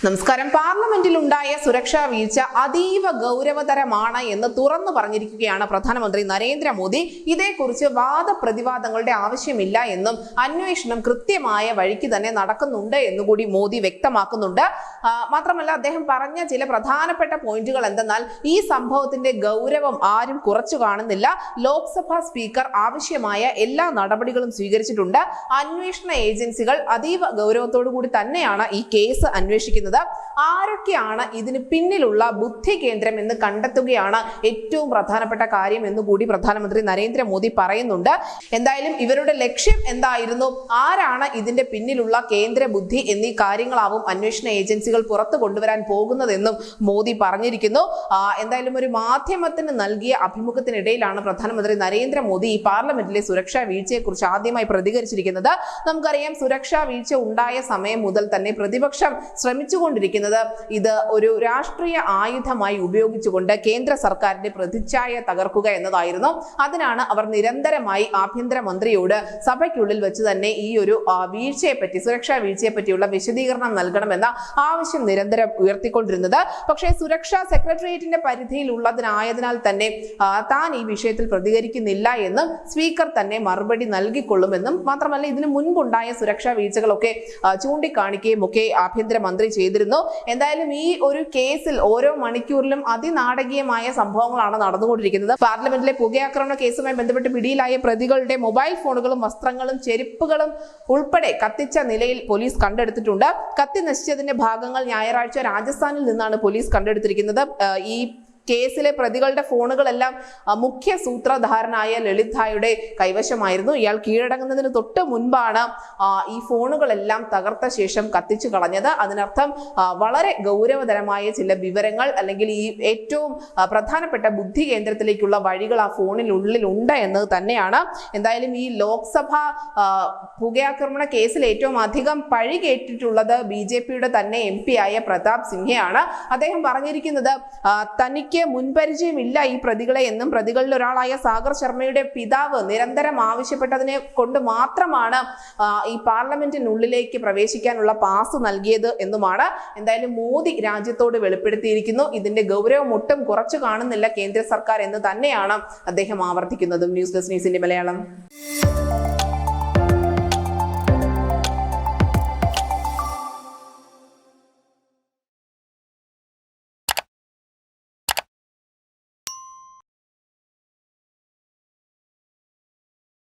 നമസ്കാരം. പാർലമെന്റിലുണ്ടായ സുരക്ഷാ വീഴ്ച അതീവ ഗൗരവതരമാണ് എന്ന് തുറന്നു പറഞ്ഞിരിക്കുകയാണ് പ്രധാനമന്ത്രി നരേന്ദ്രമോദി. ഇതേക്കുറിച്ച് വാദപ്രതിവാദങ്ങളുടെ ആവശ്യമില്ല എന്നും അന്വേഷണം കൃത്യമായ വഴിക്ക് തന്നെ നടക്കുന്നുണ്ട് എന്നുകൂടി മോദി വ്യക്തമാക്കുന്നുണ്ട്. മാത്രമല്ല, അദ്ദേഹം പറഞ്ഞ ചില പ്രധാനപ്പെട്ട പോയിന്റുകൾ എന്തെന്നാൽ, ഈ സംഭവത്തിന്റെ ഗൗരവം ആരും കുറച്ചു കാണുന്നില്ല. ലോക്സഭാ സ്പീക്കർ ആവശ്യമായ എല്ലാ നടപടികളും സ്വീകരിച്ചിട്ടുണ്ട്. അന്വേഷണ ഏജൻസികൾ അതീവ ഗൗരവത്തോടു കൂടി തന്നെയാണ് ഈ കേസ് അന്വേഷിക്കുന്നത്. ആരൊക്കെയാണ് ഇതിന് പിന്നിലുള്ള ബുദ്ധി കേന്ദ്രം എന്ന് കണ്ടെത്തുകയാണ് ഏറ്റവും പ്രധാനപ്പെട്ട കാര്യം എന്നുകൂടി പ്രധാനമന്ത്രി നരേന്ദ്രമോദി പറയുന്നുണ്ട്. എന്തായാലും ഇവരുടെ ലക്ഷ്യം എന്തായിരുന്നു, ആരാണ് ഇതിന്റെ പിന്നിലുള്ള കേന്ദ്ര ബുദ്ധി എന്നീ കാര്യങ്ങളാവും അന്വേഷണ ഏജൻസികൾ പുറത്തു കൊണ്ടുവരാൻ പോകുന്നതെന്നും മോദി പറഞ്ഞിരിക്കുന്നു. എന്തായാലും ഒരു മാധ്യമത്തിന് നൽകിയ അഭിമുഖത്തിനിടയിലാണ് പ്രധാനമന്ത്രി നരേന്ദ്രമോദി ഈ പാർലമെന്റിലെ സുരക്ഷാ വീഴ്ചയെക്കുറിച്ച് ആദ്യമായി പ്രതികരിച്ചിരിക്കുന്നത്. നമുക്കറിയാം, സുരക്ഷാ വീഴ്ച ഉണ്ടായ സമയം മുതൽ തന്നെ പ്രതിപക്ഷം ശ്രമിച്ചുകൊണ്ടിരിക്കുന്നത് ഇത് ഒരു രാഷ്ട്രീയ ആയുധമായി ഉപയോഗിച്ചുകൊണ്ട് കേന്ദ്ര സർക്കാരിന്റെ പ്രതിച്ഛായ തകർക്കുക എന്നതായിരുന്നു. അതിനാണ് അവർ നിരന്തരമായി ആഭ്യന്തരമന്ത്രിയോട് സഭയ്ക്കുള്ളിൽ വെച്ച് തന്നെ ഈ ഒരു വീഴ്ചയെപ്പറ്റി, സുരക്ഷാ വീഴ്ചയെ പറ്റിയുള്ള വിശദീകരണം നൽകണമെന്ന ആവശ്യം നിരന്തരം ഉയർത്തിക്കൊണ്ടിരുന്നത്. പക്ഷേ സുരക്ഷാ സെക്രട്ടേറിയറ്റിന്റെ പരിധിയിലുള്ളതിനായതിനാൽ തന്നെ താൻ ഈ വിഷയത്തിൽ പ്രതികരിക്കുന്നില്ല എന്നും സ്പീക്കർ തന്നെ മറുപടി നൽകിക്കൊള്ളുമെന്നും, മാത്രമല്ല ഇതിനു മുൻപുണ്ടായ സുരക്ഷാ വീഴ്ചകളൊക്കെ ചൂണ്ടിക്കാണിക്കുകയും ഒക്കെ ആഭ്യന്തരമന്ത്രി ചെയ്തിരുന്നു. എന്തായാലും ഈ ഒരു കേസിൽ ഓരോ മണിക്കൂറിലും അതിനാടകീയമായ സംഭവങ്ങളാണ് നടന്നുകൊണ്ടിരിക്കുന്നത്. പാർലമെന്റിലെ പുകയാക്രമണ കേസുമായി ബന്ധപ്പെട്ട് പിടിയിലായ പ്രതികളുടെ മൊബൈൽ ഫോണുകളും വസ്ത്രങ്ങളും ചെരുപ്പുകളും ഉൾപ്പെടെ കത്തിച്ച നിലയിൽ പോലീസ് കണ്ടെടുത്തിട്ടുണ്ട്. കത്തി നശിച്ചതിന്റെ ഭാഗങ്ങൾ ഞായറാഴ്ച രാജസ്ഥാനിൽ നിന്നാണ് പോലീസ് കണ്ടെടുത്തിരിക്കുന്നത്. ഈ കേസിലെ പ്രതികളുടെ ഫോണുകളെല്ലാം മുഖ്യ സൂത്രധാരനായ ലളിത് ധായുടെ കൈവശമായിരുന്നു. ഇയാൾ കീഴടങ്ങുന്നതിന് തൊട്ട് മുൻപാണ് ഈ ഫോണുകളെല്ലാം തകർത്ത ശേഷം കത്തിച്ചു കളഞ്ഞത്. അതിനർത്ഥം വളരെ ഗൗരവതരമായ ചില വിവരങ്ങൾ, അല്ലെങ്കിൽ ഈ ഏറ്റവും പ്രധാനപ്പെട്ട ബുദ്ധി കേന്ദ്രത്തിലേക്കുള്ള വഴികൾ ആ ഫോണിനുള്ളിൽ ഉണ്ട് എന്നത് തന്നെയാണ്. എന്തായാലും ഈ ലോക്സഭ പുകയാക്രമണ കേസിൽ ഏറ്റവും അധികം പഴി കേട്ടിട്ടുള്ളത് BJPയുടെ തന്നെ MP ആയ പ്രതാപ് സിംഹയാണ്. അദ്ദേഹം പറഞ്ഞിരിക്കുന്നത് തനിക്ക് മുൻപരിചയമില്ല ഈ പ്രതികളെ എന്നും, പ്രതികളിൽ ഒരാളായ സാഗർ ശർമ്മയുടെ പിതാവ് നിരന്തരം ആവശ്യപ്പെട്ടതിനെ കൊണ്ട് മാത്രമാണ് ഈ പാർലമെന്റിനുള്ളിലേക്ക് പ്രവേശിക്കാനുള്ള പാസ് നൽകിയത് എന്നുമാണ്. എന്തായാലും മോദി രാജ്യത്തോട് വെളിപ്പെടുത്തിയിരിക്കുന്നു. ഇതിന്റെ ഗൗരവം ഒട്ടും കുറച്ചു കാണുന്നില്ല കേന്ദ്ര സർക്കാർ എന്ന് തന്നെയാണ് അദ്ദേഹം ആവർത്തിക്കുന്നതും. ന്യൂസ് ഡെസ്ക് ന്യൂസിന്റെ മലയാളം.